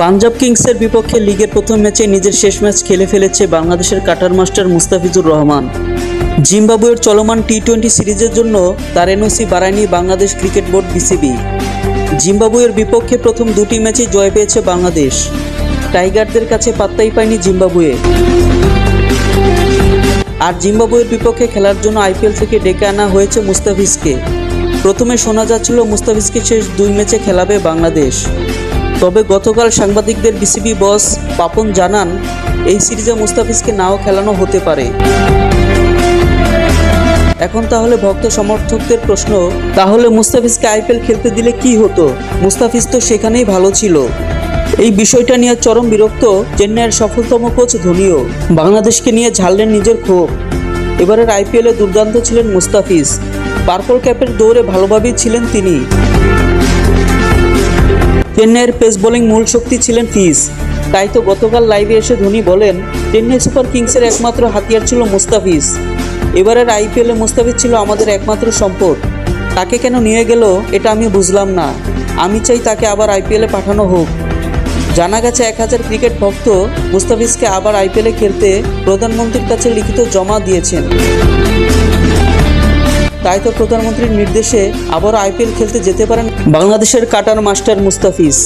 পাঞ্জাব কিংসের বিপক্ষে লিগের প্রথম ম্যাচে নিজের শেষ ম্যাচ খেলে ফেলেছে বাংলাদেশের কাটার মাস্টার মুস্তাফিজুর রহমান। জিম্বাবুয়ের চলমান টি-20 সিরিজের জন্য তার এনওসি বাড়ায়নি বাংলাদেশ ক্রিকেট বোর্ড বিসিবি। জিম্বাবুয়ের বিপক্ষে প্রথম দুটি ম্যাচেই জয় পেয়েছে বাংলাদেশ। টাইগারদের কাছে পাত্তাই পায়নি জিম্বাবুয়ে। আর জিম্বাবুয়ের বিপক্ষে খেলার জন্য আইপিএল থেকে ডেকে আনা হয়েছে মুস্তাফিজকে। প্রথমে শোনা যাচ্ছিল মুস্তাফিজকে শেষ দুই ম্যাচে খেলাবে বাংলাদেশ, তবে গতকাল সাংবাদিকদের বিসিবি বস পাপন জানান এই সিরিজে মুস্তাফিজকে নাও খেলানো হতে পারে। এখন তাহলে ভক্ত সমর্থকদের প্রশ্ন, তাহলে মুস্তাফিজকে আইপিএল খেলতে দিলে কি হতো? মুস্তাফিজ তো সেখানেই ভালো ছিল। এই বিষয়টা নিয়ে চরম বিরক্ত চেন্নাইয়ের সফলতম কোচ ধোনিও। বাংলাদেশকে নিয়ে ঝাড়লেন নিজের ক্ষোভ। এবারের আইপিএলে দুর্দান্ত ছিলেন মুস্তাফিজ। পার্পল ক্যাপের দৌড়ে ভালোভাবেই ছিলেন তিনি। চেন্নাইয়ের পেস বোলিং মূল শক্তি ছিলেন ফিজ। তাই তো গতকাল লাইভে এসে ধোনি বলেন, চেন্নাই সুপার কিংসের একমাত্র হাতিয়ার ছিল মুস্তাফিজ। এবারের আইপিএলে মুস্তাফিজ ছিল আমাদের একমাত্র সম্পদ। তাকে কেন নিয়ে গেল এটা আমি বুঝলাম না। আমি চাই তাকে আবার আইপিএলে পাঠানো হোক। জানা গেছে 1000 ক্রিকেট ভক্ত মুস্তাফিজকে আবার আইপিএলে খেলতে প্রধানমন্ত্রীর কাছে লিখিত জমা দিয়েছেন। তাই তো প্রধানমন্ত্রীর নির্দেশে আবারও আইপিএল খেলতে যেতে পারেন বাংলাদেশের কাটার মাস্টার মুস্তাফিজ।